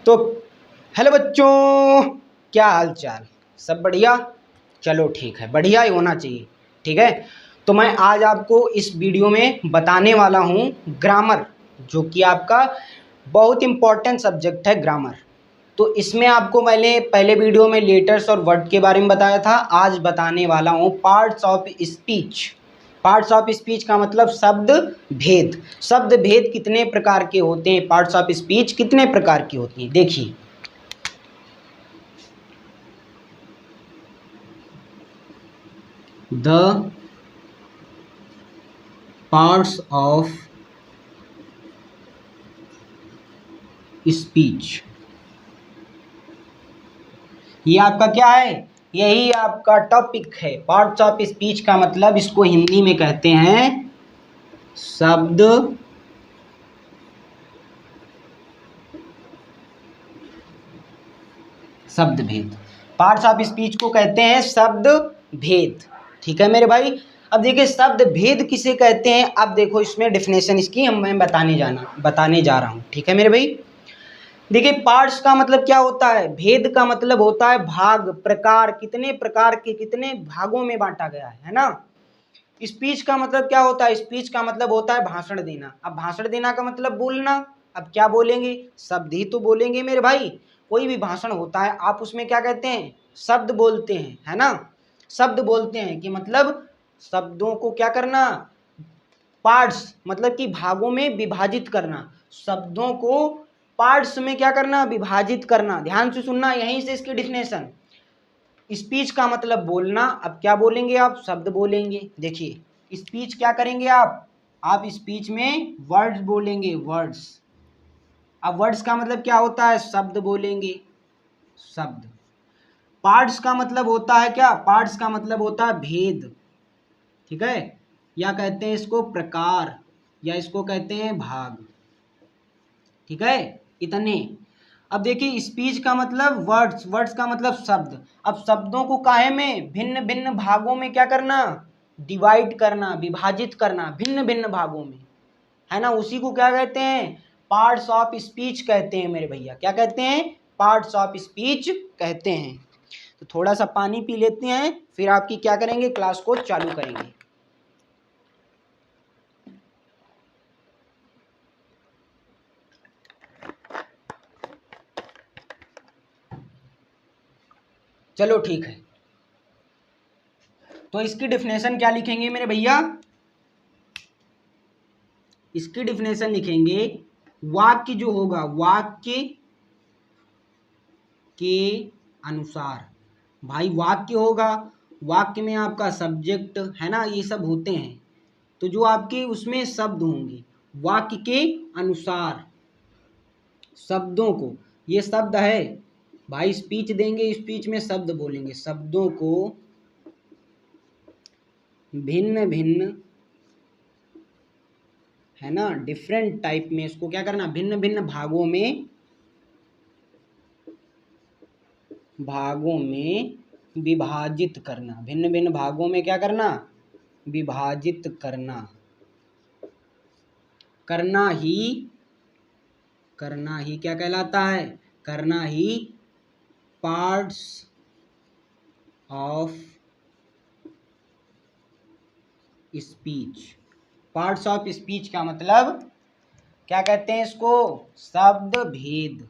तो हेलो बच्चों, क्या हाल चाल? सब बढ़िया? चलो ठीक है, बढ़िया ही होना चाहिए। ठीक है, तो मैं आज आपको इस वीडियो में बताने वाला हूँ ग्रामर, जो कि आपका बहुत इम्पोर्टेंट सब्जेक्ट है ग्रामर। तो इसमें आपको मैंने पहले वीडियो में लेटर्स और वर्ड के बारे में बताया था। आज बताने वाला हूँ parts of speech. Parts of speech का मतलब शब्द भेद। शब्द भेद कितने प्रकार के होते हैं, पार्ट्स ऑफ स्पीच कितने प्रकार की होती हैं, देखिए। द पार्ट्स ऑफ स्पीच, ये आपका क्या है, यही आपका टॉपिक है। पार्ट्स ऑफ स्पीच का मतलब इसको हिंदी में कहते हैं शब्द शब्द भेद। पार्ट्स ऑफ स्पीच को कहते हैं शब्द भेद। ठीक है मेरे भाई। अब देखिए शब्द भेद किसे कहते हैं। अब देखो इसमें डेफिनेशन इसकी मैं बताने जा रहा हूँ। ठीक है मेरे भाई। देखिए पार्ट्स का मतलब क्या होता है, भेद का मतलब होता है भाग, प्रकार, कितने प्रकार के, कितने भागों में बांटा गया है ना। स्पीच का मतलब क्या होता है, स्पीच का मतलब होता है भाषण देना। अब भाषण देना का मतलब बोलना। अब क्या बोलेंगे, शब्द ही तो बोलेंगे मेरे भाई। कोई भी भाषण होता है आप उसमें क्या कहते हैं, शब्द बोलते हैं, है ना। शब्द बोलते हैं कि मतलब शब्दों को क्या करना, पार्ट्स मतलब कि भागों में विभाजित करना। शब्दों को पार्ट्स में क्या करना, विभाजित करना। ध्यान से सुनना, यहीं से इसकी डिफिनेशन। स्पीच का मतलब बोलना। अब क्या बोलेंगे आप, शब्द बोलेंगे। देखिए स्पीच क्या करेंगे आप स्पीच में वर्ड्स बोलेंगे, वर्ड्स। अब वर्ड्स का मतलब क्या होता है, शब्द बोलेंगे, शब्द। पार्ट्स का मतलब होता है क्या, पार्ट्स का मतलब होता है भेद। ठीक है, या कहते हैं इसको प्रकार, या इसको कहते हैं भाग। ठीक है, इतने। अब देखिए स्पीच का मतलब वर्ड्स, वर्ड्स का मतलब शब्द। अब शब्दों को काहे में, भिन्न भिन्न भागों में क्या करना, डिवाइड करना, विभाजित करना, भिन्न भिन्न भागों में, है ना। उसी को क्या कहते हैं, पार्ट्स ऑफ स्पीच कहते हैं मेरे भैया। क्या कहते हैं, पार्ट्स ऑफ स्पीच कहते हैं। तो थोड़ा सा पानी पी लेते हैं, फिर आपकी क्या करेंगे, क्लास को चालू करेंगे। चलो ठीक है, तो इसकी डेफिनेशन क्या लिखेंगे मेरे भैया, इसकी डेफिनेशन लिखेंगे वाक्य जो होगा, वाक्य के अनुसार। भाई वाक्य होगा, वाक्य में आपका सब्जेक्ट है ना, ये सब होते हैं। तो जो आपके उसमें शब्द होंगे, वाक्य के अनुसार शब्दों को, ये शब्द है भाई। स्पीच देंगे, स्पीच में शब्द बोलेंगे, शब्दों को भिन्न भिन्न, है ना, डिफरेंट टाइप में इसको क्या करना, भिन्न भिन्न भागों में विभाजित करना। भिन्न भिन्न भागों में क्या करना, विभाजित करना। करना ही क्या कहलाता है, करना ही parts of speech. Parts of speech का मतलब क्या कहते हैं इसको, शब्द भेद।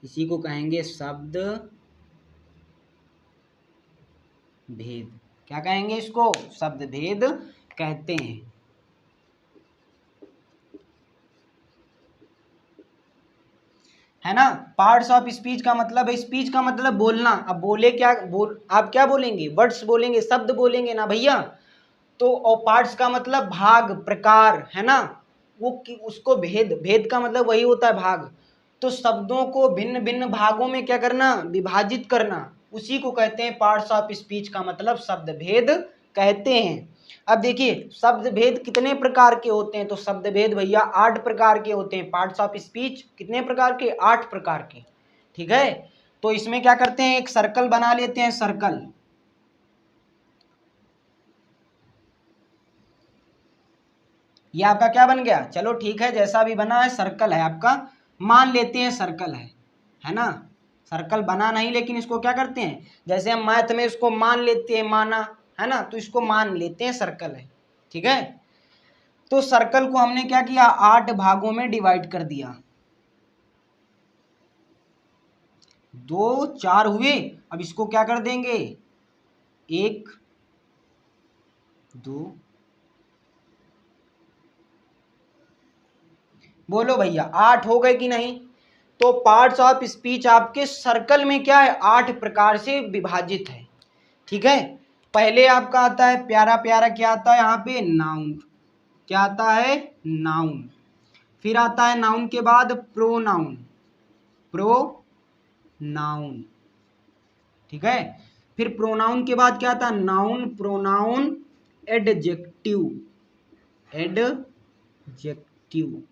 इसी को कहेंगे शब्द भेद। क्या कहेंगे इसको, शब्द भेद कहते हैं, है ना। पार्ट्स ऑफ स्पीच का मतलब है, स्पीच का मतलब बोलना। अब बोले क्या, आप क्या बोलेंगे, वर्ड्स बोलेंगे, शब्द बोलेंगे ना भैया। तो और पार्ट्स का मतलब भाग, प्रकार, है ना। वो उसको भेद, भेद का मतलब वही होता है भाग। तो शब्दों को भिन्न भिन्न भागों में क्या करना, विभाजित करना, उसी को कहते हैं पार्ट्स ऑफ स्पीच का मतलब शब्द भेद कहते हैं। अब देखिए शब्द भेद कितने प्रकार के होते हैं, तो शब्द भेद भैया 8 प्रकार के होते हैं। पार्ट्स ऑफ स्पीच कितने प्रकार के, 8 प्रकार के। ठीक है, तो इसमें क्या करते हैं, एक सर्कल बना लेते हैं, सर्कल। ये आपका क्या बन गया, चलो ठीक है, जैसा भी बना है सर्कल है आपका, मान लेते हैं सर्कल है। है ना, सर्कल बना नहीं लेकिन इसको क्या करते हैं, जैसे हम मैथ में इसको मान लेते हैं, माना, है ना, तो इसको मान लेते हैं सर्कल है, ठीक है। तो सर्कल को हमने क्या किया, 8 भागों में डिवाइड कर दिया, 2 4 हुए। अब इसको क्या कर देंगे, 1 2, बोलो भैया 8 हो गए कि नहीं। तो पार्ट्स ऑफ स्पीच आपके सर्कल में क्या है, 8 प्रकार से विभाजित है, ठीक है। पहले आपका आता है प्यारा प्यारा, क्या आता है यहाँ पे, नाउन, क्या आता है, नाउन। फिर आता है नाउन के बाद प्रोनाउन, प्रोनाउन, ठीक है। फिर प्रोनाउन के बाद क्या आता है, noun, pronoun, adjective, adjective,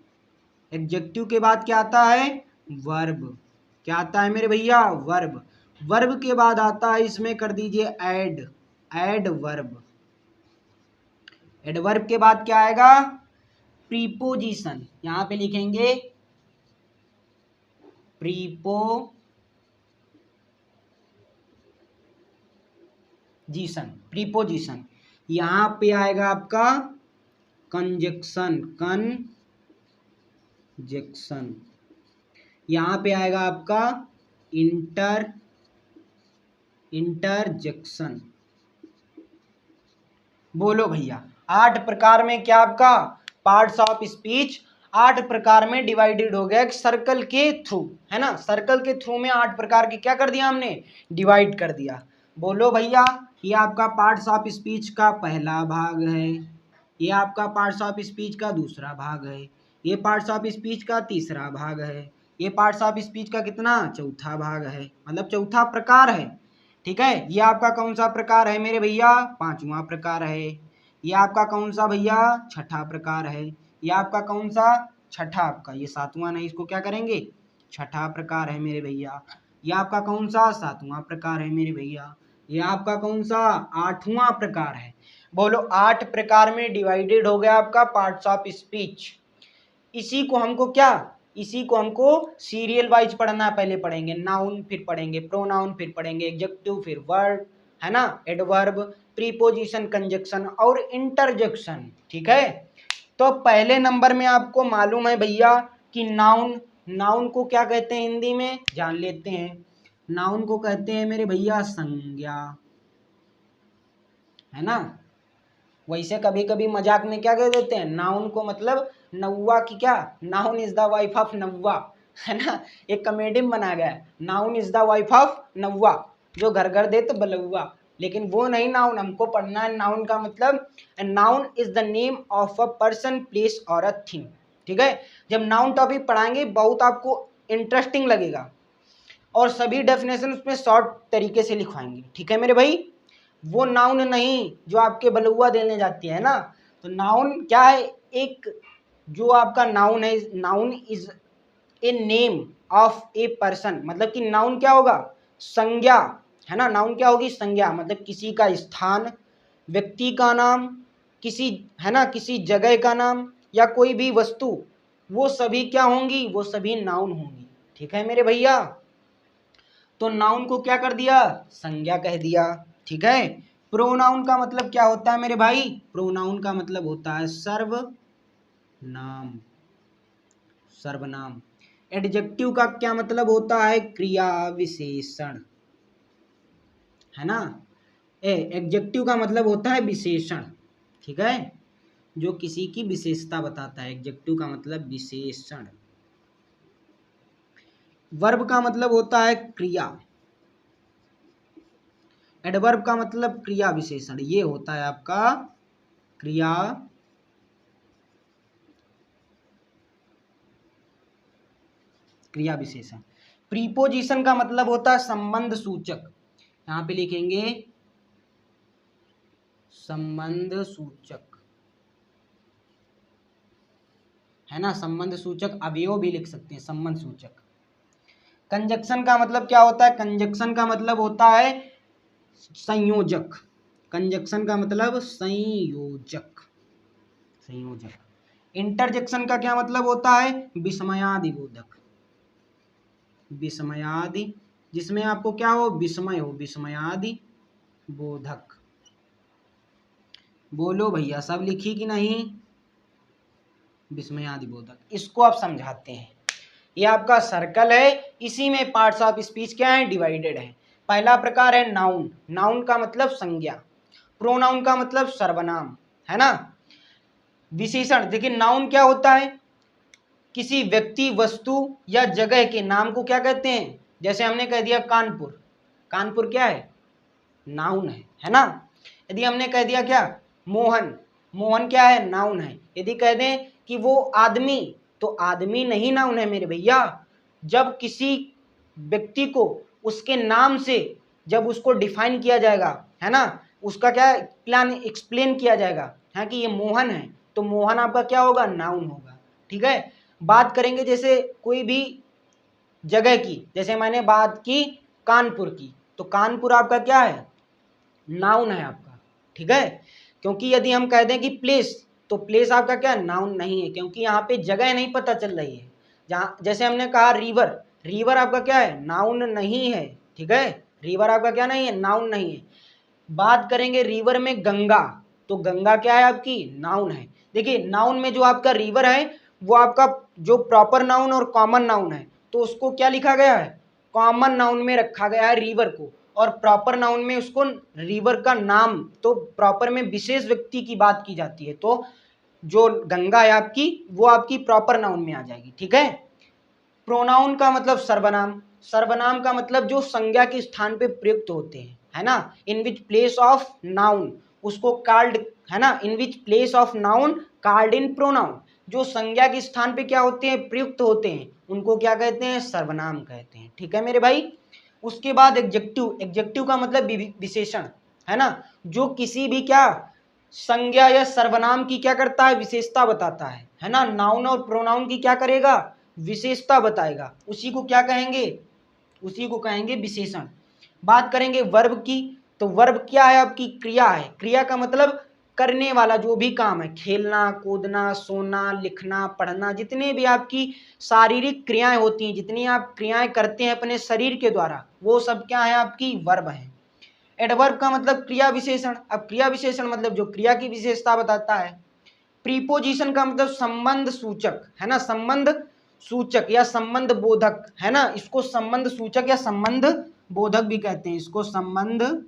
adjective के बाद क्या आता है, वर्ब, क्या आता है मेरे भैया, वर्ब। वर्ब के बाद आता है, इसमें कर दीजिए ऐड, एडवर्ब। एडवर्ब के बाद क्या आएगा, प्रीपोजिशन, यहां पे लिखेंगे प्रीपोजिशन, प्रीपोजिशन। यहां पे आएगा आपका कंजक्शन, कंजक्शन। यहां पे आएगा आपका इंटरजेक्शन। बोलो भैया 8 प्रकार में क्या आपका पार्ट्स ऑफ स्पीच 8 प्रकार में डिवाइडेड हो गया सर्कल के थ्रू, है ना, सर्कल के थ्रू में 8 प्रकार के क्या कर दिया हमने, डिवाइड कर दिया। बोलो भैया ये आपका पार्ट्स ऑफ स्पीच का पहला भाग है, ये आपका पार्ट्स ऑफ स्पीच का दूसरा भाग है, ये पार्ट्स ऑफ स्पीच का तीसरा भाग है, ये पार्ट्स ऑफ स्पीच का कितना, चौथा भाग है, मतलब चौथा प्रकार है, ठीक है। ये आपका कौन सा प्रकार है मेरे भैया, 5वां प्रकार है। ये आपका कौन सा भैया, 6ठा प्रकार है। ये आपका कौन सा, छठा, आपका ये 7वां नहीं, इसको क्या करेंगे, 6ठा प्रकार है मेरे भैया। ये आपका कौन सा, 7वां प्रकार है मेरे भैया। ये आपका कौन सा, 8वां प्रकार है। बोलो 8 प्रकार में डिवाइडेड हो गया आपका पार्ट्स ऑफ स्पीच। इसी को हमको क्या, इसी को हमको सीरियल वाइज पढ़ना है, पहले पढ़ेंगे नाउन, फिर पढ़ेंगे प्रोनाउन, फिर पढ़ेंगे एडजेक्टिव, फिर वर्ब, है ना, एडवर्ब, प्रीपोजिशन, कंजक्शन और इंटरजेक्शन, ठीक है। तो पहले नंबर में आपको मालूम है भैया कि नाउन, नाउन को क्या कहते हैं हिंदी में, जान लेते हैं। नाउन को कहते हैं मेरे भैया संज्ञा, है ना। वैसे कभी कभी मजाक में क्या कह देते हैं, नाउन को मतलब नौवा की, क्या, noun is the wife of नौवा, है ना, एक कॉमेडी में बना गया है, noun is the wife of नौवा, जो घर घर दे तो बलौवा, लेकिन वो नहीं नाउन, हमको पढ़ना है नाउन का मतलब, noun is the name of a person, place और अ थिंग, ठीक है। जब नाउन टॉपिक पढ़ाएंगे बहुत आपको इंटरेस्टिंग लगेगा और सभी डेफिनेशन उसमें शॉर्ट तरीके से लिखवाएंगे, ठीक है मेरे भाई। वो नाउन नहीं जो आपके बलुआ देने जाती है ना, तो नाउन क्या है, एक जो आपका नाउन है, noun is a name of a person, मतलब कि नाउन क्या होगा, संज्ञा, है ना, नाउन क्या होगी, संज्ञा, मतलब किसी का स्थान, व्यक्ति का नाम, किसी, है ना, किसी जगह का नाम या कोई भी वस्तु, वो सभी क्या होंगी, वो सभी नाउन होंगी, ठीक है मेरे भैया। तो नाउन को क्या कर दिया, संज्ञा कह दिया, ठीक है। प्रोनाउन का मतलब क्या होता है मेरे भाई, प्रोनाउन का मतलब होता है सर्वनाम, सर्वनाम। एडजेक्टिव का क्या मतलब होता है, क्रिया विशेषण, है ना। एडजेक्टिव का मतलब होता है विशेषण, ठीक है, जो किसी की विशेषता बताता है, एडजेक्टिव का मतलब विशेषण। वर्ब का मतलब होता है क्रिया, एडवर्ब का मतलब क्रिया विशेषण, ये होता है आपका क्रिया क्रिया विशेषण। प्रीपोजिशन का मतलब होता है संबंध सूचक, यहां पे लिखेंगे संबंध सूचक, है ना, संबंध सूचक, अवयव भी लिख सकते हैं संबंध सूचक। कंजक्शन का मतलब क्या होता है, कंजक्शन का मतलब होता है संयोजक, कंजक्शन का मतलब संयोजक, संयोजक। इंटरजेक्शन का क्या मतलब होता है, विस्मयादिबोधक, विस्मयादि, जिसमें आपको क्या हो, विस्मय हो, विस्मयादि बोधक। बोलो भैया, सब लिखी कि नहीं? विस्मयादि बोधक, इसको आप समझाते हैं। ये आपका सर्कल है, इसी में पार्ट्स ऑफ स्पीच क्या है, डिवाइडेड है। पहला प्रकार है नाउन। नाउन का मतलब संज्ञा, प्रोनाउन का मतलब सर्वनाम, है ना। विशेषण, देखिए नाउन क्या होता है, किसी व्यक्ति, वस्तु या जगह के नाम को क्या कहते हैं। जैसे हमने कह दिया कानपुर, कानपुर क्या है, नाउन है ना। यदि हमने कह दिया क्या, मोहन, मोहन क्या है, नाउन है। यदि कह दें कि वो आदमी, तो आदमी नहीं नाउन है मेरे भैया। जब किसी व्यक्ति को उसके नाम से जब उसको डिफाइन किया जाएगा, है ना, उसका क्या प्लान एक्सप्लेन किया जाएगा, है कि ये मोहन है, तो मोहन आपका क्या होगा, नाउन होगा। ठीक है। बात करेंगे जैसे कोई भी जगह की, जैसे मैंने बात की कानपुर की, तो कानपुर आपका क्या है, नाउन है आपका। ठीक है। क्योंकि यदि हम कह दें कि प्लेस, तो प्लेस आपका क्या, नाउन नहीं है, क्योंकि यहाँ पे जगह नहीं पता चल रही है। जहाँ जैसे हमने कहा रिवर, रिवर आपका क्या है, नाउन नहीं है। ठीक है, रिवर आपका क्या नहीं है, नाउन नहीं है। बात करेंगे रिवर में गंगा, तो गंगा क्या है आपकी, नाउन है। देखिए नाउन में जो आपका रिवर है वो आपका जो प्रॉपर नाउन और कॉमन नाउन है, तो उसको क्या लिखा गया है, कॉमन नाउन में रखा गया है रिवर को, और प्रॉपर नाउन में उसको रिवर का नाम, तो प्रॉपर में विशेष व्यक्ति की बात की जाती है, तो जो गंगा है आपकी वो आपकी प्रॉपर नाउन में आ जाएगी। ठीक है। प्रोनाउन का मतलब सर्वनाम, सर्वनाम का मतलब जो संज्ञा के स्थान पे प्रयुक्त होते हैं, है ना, in which place of noun, उसको कॉल्ड, है ना, in which place of noun called in pronoun, जो संज्ञा के स्थान पे क्या होते हैं, प्रयुक्त होते हैं, उनको क्या कहते हैं, सर्वनाम कहते हैं। ठीक है मेरे भाई। उसके बाद एडजेक्टिव, एडजेक्टिव का मतलब विशेषण, है ना, जो किसी भी क्या संज्ञा या सर्वनाम की क्या करता है, विशेषता बताता है ना। नाउन और प्रोनाउन की क्या करेगा, विशेषता बताएगा, उसी को क्या कहेंगे, उसी को कहेंगे विशेषण। बात करेंगे वर्ब की, तो वर्ब क्या है, आपकी क्रिया है। क्रिया का मतलब करने वाला जो भी काम है, खेलना, कूदना, सोना, लिखना, पढ़ना, जितने भी आपकी शारीरिक क्रियाएं होती हैं, जितनी आप क्रियाएं करते हैं अपने शरीर के द्वारा, वो सब क्या है, आपकी वर्ब है। एडवर्ब का मतलब क्रिया विशेषण। अब क्रिया विशेषण मतलब जो क्रिया की विशेषता बताता है। प्रीपोजिशन का मतलब संबंध सूचक, है ना, संबंध सूचक या संबंध बोधक, है ना, इसको संबंध सूचक या संबंध बोधक भी कहते हैं, इसको संबंध,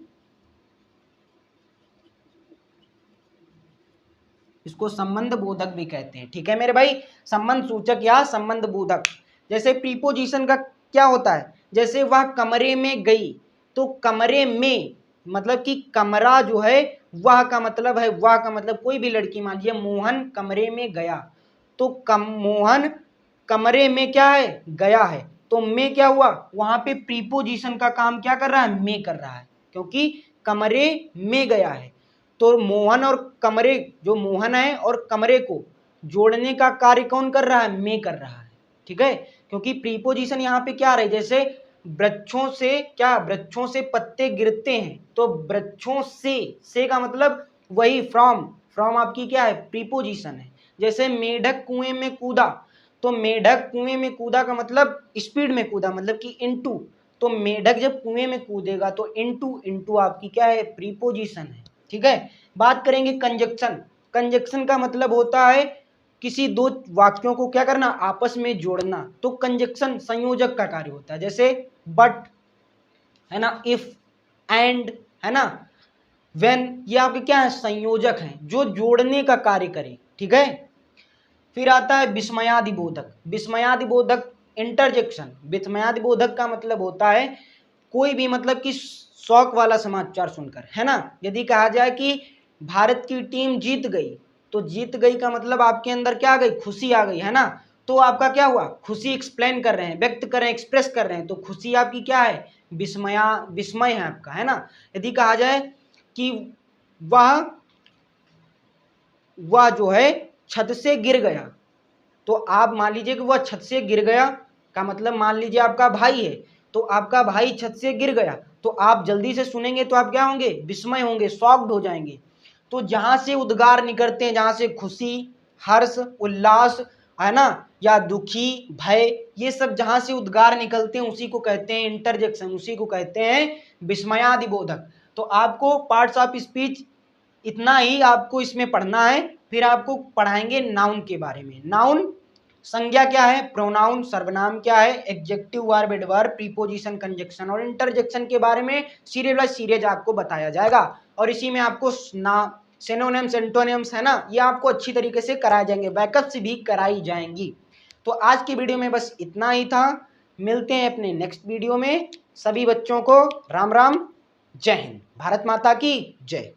इसको संबंध बोधक भी कहते हैं। ठीक है मेरे भाई, संबंध सूचक या संबंध बोधक। जैसे प्रीपोजिशन का क्या होता है, जैसे वह कमरे में गई, तो कमरे में मतलब कि कमरा जो है, वह का मतलब है, वह का मतलब कोई भी लड़की, मान लीजिए मोहन कमरे में गया, तो मोहन कमरे में क्या है, गया है, तो में क्या हुआ, वहां पे प्रीपोजिशन का काम क्या कर रहा है, में कर रहा है, क्योंकि कमरे में गया है। तो मोहन और कमरे, जो मोहन है और कमरे को जोड़ने का कार्य कौन कर रहा है, में कर रहा है। ठीक है, क्योंकि प्रीपोजिशन यहाँ पे क्या रहे, जैसे वृक्षों से क्या, वृक्षों से पत्ते गिरते हैं, तो वृक्षों से का मतलब वही फ्रॉम, फ्रॉम आपकी क्या है, प्रीपोजिशन है। जैसे मेढक कुएं में कूदा, तो मेढक कुएं में कूदा का मतलब स्पीड में कूदा, मतलब कि इनटू, तो मेढक जब कुएं में कूदेगा तो इनटू, इनटू आपकी क्या है, प्रीपोजिशन है। ठीक है। बात करेंगे कंजक्शन, कंजक्शन का मतलब होता है किसी दो वाक्यों को क्या करना, आपस में जोड़ना, तो कंजक्शन संयोजक का कार्य होता है। जैसे बट, है ना, इफ, एंड, है ना, व्हेन, ये आपके क्या है, संयोजक हैं जो जोड़ने का कार्य करें। ठीक है। फिर आता है विस्मयादि बोधक, विस्मयादि बोधक इंटरजेक्शन। विस्मयादि बोधक का मतलब होता है कोई भी मतलब कि शौक वाला समाचार सुनकर, है ना, यदि कहा जाए कि भारत की टीम जीत गई, तो जीत गई का मतलब आपके अंदर क्या आ गई, खुशी आ गई, है ना, तो आपका क्या हुआ, खुशी एक्सप्लेन कर रहे हैं, व्यक्त कर रहे हैं, एक्सप्रेस कर रहे हैं, तो खुशी आपकी क्या है, विस्मय है आपका, है ना। यदि कहा जाए कि वह जो है छत से गिर गया, तो आप मान लीजिए कि वह छत से गिर गया का मतलब मान लीजिए आपका भाई है, तो आपका भाई छत से गिर गया, तो आप जल्दी से सुनेंगे तो आप क्या होंगे, विस्मय होंगे, शॉक्ड हो जाएंगे। तो जहां से उद्गार निकलते हैं, जहां से खुशी, हर्ष, उल्लास, है ना, या दुखी, भय, ये सब जहाँ से उद्गार निकलते हैं उसी को कहते हैं इंटरजेक्शन, उसी को कहते हैं विस्मयादिबोधक। तो आपको पार्ट्स ऑफ स्पीच इतना ही आपको इसमें पढ़ना है। फिर आपको पढ़ाएंगे नाउन के बारे में। नाउन संज्ञा क्या है, प्रोनाउन सर्वनाम क्या है, adjective verb adverb preposition conjunction, और इंटरजेक्शन के बारे में सीरियल बाय सीरियल आपको बताया जाएगा। और इसी में आपको सिनोनिम्स एंटोनिम्स है ना, ये आपको अच्छी तरीके से कराए जाएंगे, बैकअप से भी कराई जाएंगी। तो आज की वीडियो में बस इतना ही था। मिलते हैं अपने नेक्स्ट वीडियो में। सभी बच्चों को राम राम, जय हिंद, भारत माता की जय।